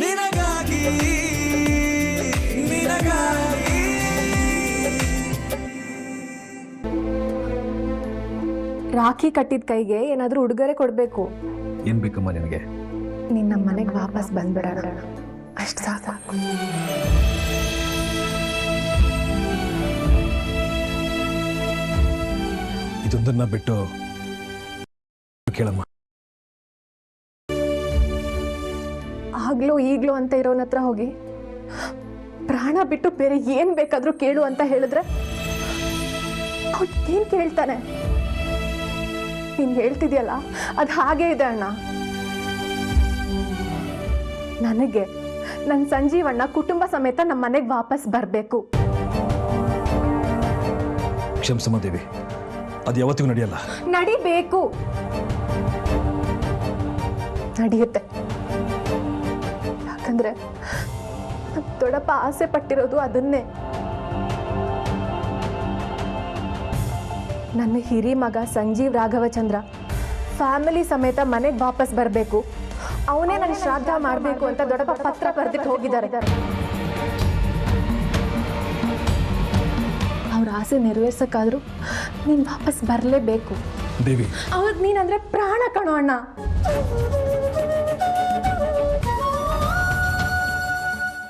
ನಿನಗಾಗಿ ನಿನಗಾಗಿ ರಾಖಿ ಕಟ್ಟಿದ ಕೈಗೆ ಏನಾದ್ರೂ ಉಡುಗೊರೆ ಕೊಡ್ಬೇಕು. ಏನ್ ಬೇಕಮ್ಮ ನಿನಗೆ? ನೀನ್ ನಮ್ಮ ಮನೆಗೆ ವಾಪಸ್ ಬಂದ್ಬಿಡೋಣ, ಅಷ್ಟು ಸಾಕು. ಇದೊಂದನ್ನ ಬಿಟ್ಟು ಕೇಳಮ್ಮ. ಆಗ್ಲೋ ಈಗ್ಲೋ ಅಂತ ಇರೋನ ಹತ್ರ ಹೋಗಿ ಪ್ರಾಣ ಬಿಟ್ಟು ಬೇರೆ ಏನ್ ಬೇಕಾದ್ರೂ ಕೇಳು ಅಂತ ಹೇಳಿದ್ರೆ ಏನ್ ಕೇಳ್ತಾನೆ? ನೀನ್ ಹೇಳ್ತಿದ್ಯಲ್ಲ ಅದು ಹಾಗೇ ಇದೆ ಅಣ್ಣ. ನನಗೆ ನನ್ನ ಸಂಜೀವಣ್ಣ ಕುಟುಂಬ ಸಮೇತ ನಮ್ಮ ಮನೆಗೆ ವಾಪಸ್ ಬರ್ಬೇಕು. ಕ್ಷಮಿಸಮ್ಮ ದೇವಿ, ಅದು ಯಾವತ್ತಿಗೂ ನಡೆಯಲ್ಲ. ನಡಿಬೇಕು, ನಡೆಯುತ್ತೆ. ಯಾಕಂದ್ರೆ ದೊಡ್ಡಪ್ಪ ಆಸೆ ಪಟ್ಟಿರೋದು ಅದನ್ನೇ. ನನ್ನ ಹಿರಿ ಮಗ ಸಂಜೀವ್ ರಾಘವಚಂದ್ರ ಫ್ಯಾಮಿಲಿ ಸಮೇತ ಮನೆಗೆ ವಾಪಸ್ ಬರಬೇಕು, ಅವನೇ ನನ್ನ ಶ್ರಾದ್ದ ಮಾಡಬೇಕು ಅಂತ ದೊಡ್ಡಪ್ಪ ಪತ್ರ ಬರೆದಿಟ್ಟು ಹೋಗಿದ್ದಾರೆ. ಅವ್ರ ಆಸೆ ನೆರವೇರ್ಸಕ್ಕಾದ್ರೂ ನೀನ್ ವಾಪಸ್ ಬರಲೇಬೇಕು ದೇವಿ. ಅವಾಗ ನೀನಂದ್ರೆ ಪ್ರಾಣ ಕಣೋ ಅಣ್ಣ.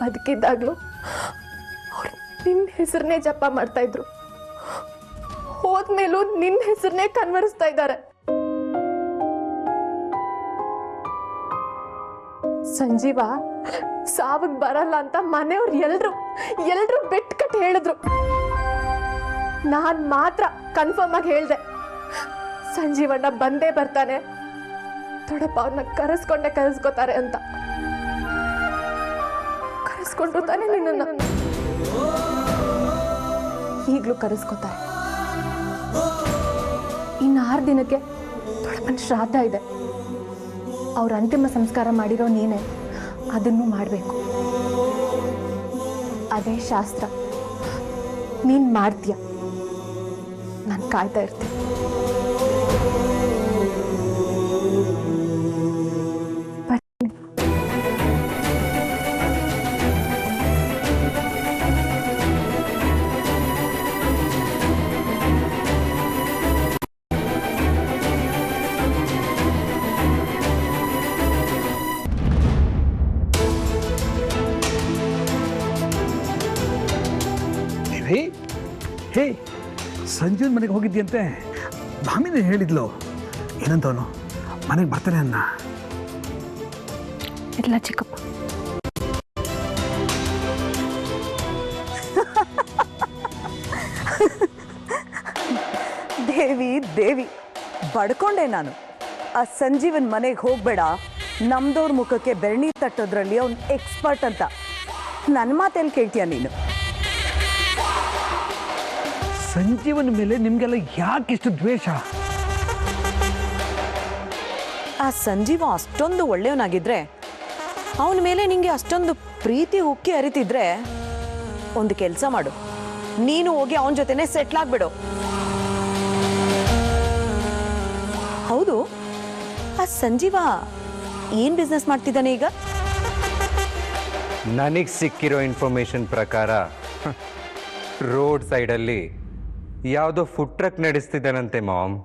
ಬದುಕಿದ್ದಾಗ್ಲೂ ಅವ್ರು ನಿನ್ನ ಹೆಸರನ್ನೇ ಜಪ ಮಾಡ್ತಾ ಇದ್ರು, ಹೋದ್ಮೇಲೂ ನಿನ್ನ ಹೆಸರನ್ನೇ ಕನ್ವರಿಸ್ತಾ ಇದ್ದಾರೆ. ಸಂಜೀವ ಸಾವಗ್ ಬರಲ್ಲ ಅಂತ ಮನೆಯವ್ರು ಎಲ್ರು ಬೆಟ್ ಕಟ್ ಹೇಳಿದ್ರು. ನಾನ್ ಮಾತ್ರ ಕನ್ಫರ್ಮ್ ಆಗಿ ಹೇಳ್ದೆ, ಸಂಜೀವಣ್ಣ ಬಂದೇ ಬರ್ತಾನೆ, ದೊಡ್ಡಪ್ಪ ಅವ್ರನ್ನ ಕರೆಸ್ಕೋತಾರೆ ಅಂತ. ಕರೆಸ್ಕೊಂಡು ತಾನೆ ನಿನ್ನ ಈಗ್ಲೂ ಕರೆಸ್ಕೋತಾರೆ. ಇನ್ನು 6 ದಿನಕ್ಕೆ ದೊಡ್ಡಪ್ಪನ ಶ್ರಾದ್ದ ಇದೆ. ಅವ್ರ ಅಂತಿಮ ಸಂಸ್ಕಾರ ಮಾಡಿರೋ ನೀನೆ ಅದನ್ನು ಮಾಡಬೇಕು. ಅದೇ ಶಾಸ್ತ್ರ. ನೀನ್ ಮಾಡ್ತೀಯ, ನಾನು ಕಾಯ್ತಾ ಇರ್ತೀನಿ. ಹೇ, ಸಂಜೀವನ್ ಮನೆಗೆ ಹೋಗಿದ್ಯಂತೆ. ಭಾಮಿನೇ ಹೇಳಿದ್ಲು. ಏನಂತವನು ಮನೆಗೆ ಬರ್ತಾನೆ ಅನ್ನ. ಇಲ್ಲ ಚಿಕ್ಕಪ್ಪ, ದೇವಿ ಬಡ್ಕೊಂಡೆ ನಾನು. ಆ ಸಂಜೀವನ್ ಮನೆಗೆ ಹೋಗ್ಬೇಡ, ನಮ್ದವ್ರ ಮುಖಕ್ಕೆ ಬೆರಣಿ ತಟ್ಟೋದ್ರಲ್ಲಿ ಅವ್ನು ಎಕ್ಸ್ಪರ್ಟ್ ಅಂತ. ನನ್ನ ಮಾತೆಲ್ಲಿ ಕೇಳ್ತೀಯ ನೀನು? ಸಂಜೀವನ ಮೇಲೆ ನಿಮ್ಗೆಲ್ಲ ಯಾಕಿಷ್ಟು ದ್ವೇಷ? ಆ ಸಂಜೀವ ಅಷ್ಟೊಂದು ಒಳ್ಳೆಯವನಾಗಿದ್ರೆ, ಅವನ ಮೇಲೆ ನಿಂಗೆ ಅಷ್ಟೊಂದು ಪ್ರೀತಿ ಉಕ್ಕಿ ಹರಿತಿದ್ರೆ, ಒಂದು ಕೆಲಸ ಮಾಡು, ನೀನು ಹೋಗಿ ಅವನ ಜೊತೆನೆ ಸೆಟ್ಲ್ ಆಗ್ಬಿಡು. ಹೌದು, ಆ ಸಂಜೀವ ಏನ್ ಬಿಸ್ನೆಸ್ ಮಾಡ್ತಿದ್ದಾನೆ ಈಗ? ನನಗೆ ಸಿಕ್ಕಿರೋ ಇನ್ಫಾರ್ಮೇಶನ್ ಪ್ರಕಾರ ರೋಡ್ ಸೈಡಲ್ಲಿ ಯಾವುದೋ ಫುಡ್ ಟ್ರಕ್ ನಡೆಸ್ತಿದ್ದಾನಂತೆ ಮಾಮ್.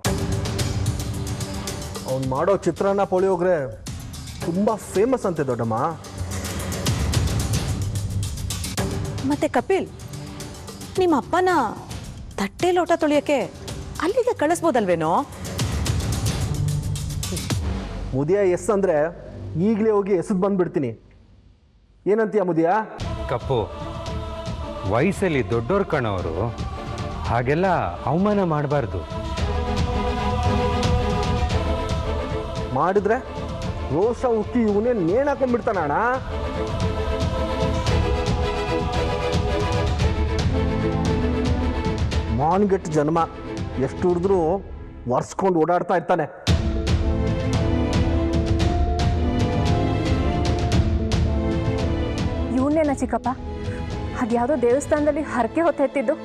ಅವ್ನು ಮಾಡೋ ಚಿತ್ರಾನ್ನ ಪುಳಿಯೋಗರೆ ತುಂಬ ಫೇಮಸ್ ಅಂತೆ ದೊಡ್ಡಮ್ಮ. ಮತ್ತೆ ಕಪಿಲ್, ನಿಮ್ಮ ಅಪ್ಪನ ತಟ್ಟೆ ಲೋಟ ತೊಳೆಯೋಕ್ಕೆ ಅಲ್ಲಿಗೆ ಕಳಿಸ್ಬೋದಲ್ವೇನೋ? ಮುದಿಯ ಎಸ್ ಅಂದರೆ ಈಗಲೇ ಹೋಗಿ ಎಸದ್ ಬಂದ್ಬಿಡ್ತೀನಿ. ಏನಂತೀಯ ಮುದಿಯ? ಕಪ್ಪು, ವಯಸ್ಸಲ್ಲಿ ದೊಡ್ಡೋರ್ ಕಣವರು, ಹಾಗೆಲ್ಲ ಅವಮಾನ ಮಾಡಬಾರ್ದು. ಮಾಡಿದ್ರೆ ರೋಷ ಉಕ್ಕಿ ಇವನೇ ನೇಣು ಹಾಕೊಂಡ್ಬಿಡ್ತಾನ ಅಣ್ಣ. ಮಾನ್ಗೆಟ್ ಜನ್ಮ, ಎಷ್ಟು ಹುಡಿದ್ರು ಒರ್ಸ್ಕೊಂಡು ಓಡಾಡ್ತಾ ಇರ್ತಾನೆ. ಇವನ್ನೇನ ಚಿಕ್ಕಪ್ಪ, ಅದ್ಯಾವುದೋ ದೇವಸ್ಥಾನದಲ್ಲಿ ಹರಕೆ ಹೊತ್ತೆತ್ತಿದ್ದು?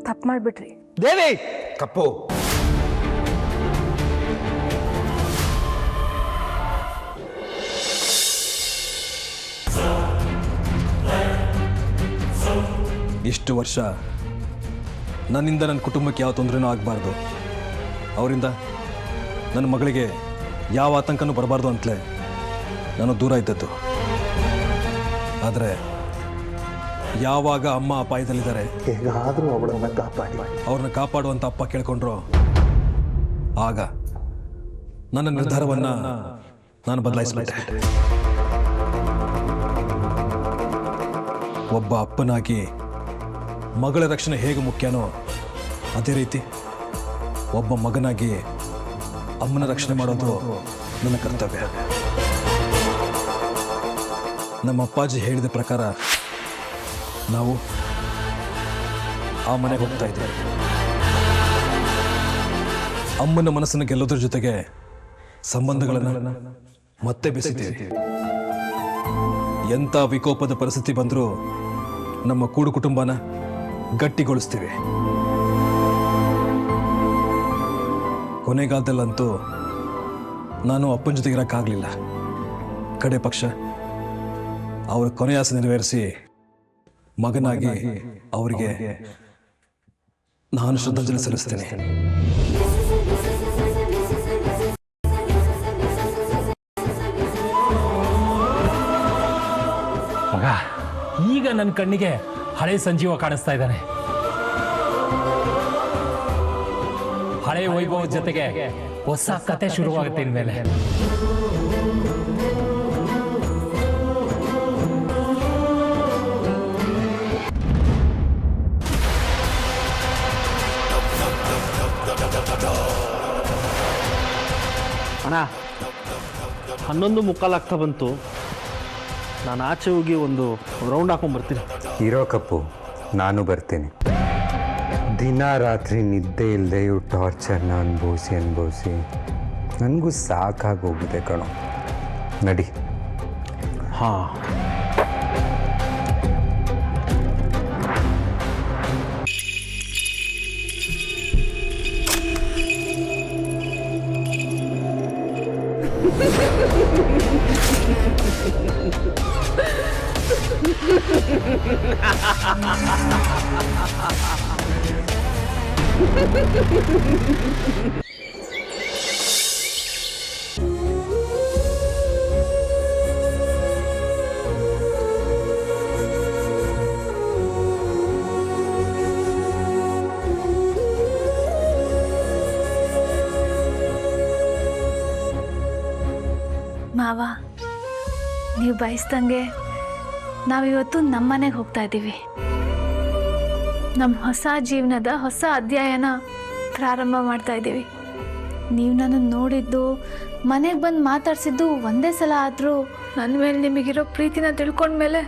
ತಪ್ಪು ಮಾಡ್ಬಿಟ್ರಿ. ದೇವಿ, ಕಪ್ಪು, ಇಷ್ಟು ವರ್ಷ ನನ್ನಿಂದ ನನ್ನ ಕುಟುಂಬಕ್ಕೆ ಯಾವ ತೊಂದರೆನೂ ಆಗಬಾರ್ದು, ಅವರಿಂದ ನನ್ನ ಮಗಳಿಗೆ ಯಾವ ಆತಂಕನೂ ಬರಬಾರ್ದು ಅಂತಲೇ ನಾನು ದೂರ ಇದ್ದದ್ದು. ಆದರೆ ಯಾವಾಗ ಅಮ್ಮ ಅಪಾಯದಲ್ಲಿದ್ದಾರೆ, ಹೇಗಾದರೂ ಅವಳನ್ನು ಕಾಪಾಡಿ, ಅವ್ರನ್ನ ಕಾಪಾಡುವಂಥ ಅಪ್ಪ ಕೇಳ್ಕೊಂಡ್ರು, ಆಗ ನನ್ನ ನಿರ್ಧಾರವನ್ನು ನಾನು ಬದಲಾಯಿಸ್ಬಿಟ್ಟೆ. ಒಬ್ಬ ಅಪ್ಪನಾಗಿ ಮಗಳ ರಕ್ಷಣೆ ಹೇಗೆ ಮುಖ್ಯನೋ ಅದೇ ರೀತಿ ಒಬ್ಬ ಮಗನಾಗಿ ಅಮ್ಮನ ರಕ್ಷಣೆ ಮಾಡೋದು ನನ್ನ ಕರ್ತವ್ಯ. ನಮ್ಮ ಅಪ್ಪಾಜಿ ಹೇಳಿದ ಪ್ರಕಾರ ನಾವು ಆ ಮನೆಗೆ ಹೋಗ್ತಾ ಇದ್ದೀವಿ. ಅಮ್ಮನ ಮನಸ್ಸನ್ನು ಗೆಲ್ಲೋದ್ರ ಜೊತೆಗೆ ಸಂಬಂಧಗಳನ್ನು ಮತ್ತೆ ಬೆಸೆತೀವಿ. ಎಂಥ ವಿಕೋಪದ ಪರಿಸ್ಥಿತಿ ಬಂದರೂ ನಮ್ಮ ಕೂಡು ಕುಟುಂಬನ ಗಟ್ಟಿಗೊಳಿಸ್ತೀವಿ. ಕೊನೆಗಾಲದಲ್ಲಂತೂ ನಾನು ಅಪ್ಪನ ಜೊತೆಗೆ ಇರೋಕ್ಕಾಗಲಿಲ್ಲ. ಕಡೆ ಪಕ್ಷ ಅವರ ಕೊನೆಯ ಆಸೆ ನೆರವೇರಿಸಿ ಮಗನಾಗಿ ಅವರಿಗೆ ನಾನು ಶ್ರದ್ಧಾಂಜಲಿ ಸಲ್ಲಿಸ್ತೇನೆ. ಮಗ, ಈಗ ನನ್ನ ಕಣ್ಣಿಗೆ ಹಳೆ ಸಂಜೀವ ಕಾಣಿಸ್ತಾ ಇದ್ದಾನೆ. ಹಳೆ ವೈಭವದ ಜೊತೆಗೆ ಹೊಸ ಕತೆ ಶುರುವಾಗುತ್ತೆ ಇನ್ಮೇಲೆ. ಅಣ್ಣ 11:45 ಆಗ್ತಾ ಬಂತು. ನಾನು ಆಚೆ ಹೋಗಿ ಒಂದು ರೌಂಡ್ ಹಾಕೊಂಡ್ಬರ್ತೀನಿ. ಇರೋ ಕಪ್ಪು, ನಾನು ಬರ್ತೀನಿ. ದಿನ ರಾತ್ರಿ ನಿದ್ದೆ ಇಲ್ಲದೆ ಇವು ಟಾರ್ಚರ್ನ ಅನುಭವಿಸಿ ನನಗೂ ಸಾಕಾಗೋಗಿದೆ ಕಣೋ. ನಡಿ. ಹಾಂ, ಮಾವ, ನೀವು ಬಯಸ್ದಂಗೆ ನಾವಿವತ್ತು ನಮ್ಮನೆಗೆ ಹೋಗ್ತಾ ಇದ್ದೀವಿ. ನಮ್ಮ ಹೊಸ ಜೀವನದ ಹೊಸ ಅಧ್ಯಾಯನ ಪ್ರಾರಂಭ ಮಾಡ್ತಾ ಇದ್ದೀವಿ. ನೀವು ನನ್ನನ್ನು ನೋಡಿದ್ದು, ಮನೆಗೆ ಬಂದು ಮಾತಾಡ್ಸಿದ್ದು ಒಂದೇ ಸಲ ಆದರೂ ನನ್ನ ಮೇಲೆ ನಿಮಗಿರೋ ಪ್ರೀತಿನ ತಿಳ್ಕೊಂಡ್ಮೇಲೆ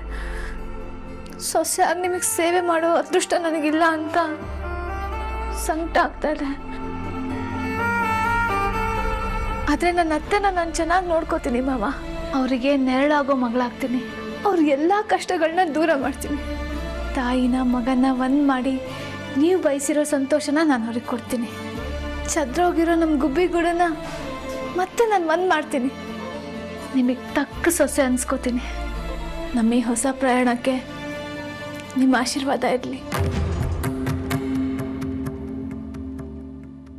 ಸೊಸೆಯಾಗಿ ನಿಮಗೆ ಸೇವೆ ಮಾಡೋ ಅದೃಷ್ಟ ನನಗಿಲ್ಲ ಅಂತ ಸಂಕಟ ಆಗ್ತಾ ಇದೆ. ಆದರೆ ನನ್ನ ಅತ್ತೆನ ನಾನು ಚೆನ್ನಾಗಿ ನೋಡ್ಕೋತೀನಿ ಮಾವ. ಅವರಿಗೆ ನೆರಳಾಗೋ ಮಗಳಾಗ್ತೀನಿ. ಅವ್ರ ಎಲ್ಲ ಕಷ್ಟಗಳನ್ನ ದೂರ ಮಾಡ್ತೀನಿ. ತಾಯಿನ ಮಗನ ಒಂದು ಮಾಡಿ ನೀವು ಬಯಸಿರೋ ಸಂತೋಷನ ನಾನು ಅವ್ರಿಗೆ ಕೊಡ್ತೀನಿ. ಚದ್ರೋಗಿರೋ ನಮ್ಮ ಗುಬ್ಬಿಗೂಡನ್ನ ಮತ್ತೆ ನಾನು ಒಂದು ಮಾಡ್ತೀನಿ. ನಿಮಗೆ ತಕ್ಕ ಸೊಸೆ ಅನ್ಸ್ಕೋತೀನಿ. ನಮ್ಮ ಈ ಹೊಸ ಪ್ರಯಾಣಕ್ಕೆ ನಿಮ್ಮ ಆಶೀರ್ವಾದ ಇರಲಿ.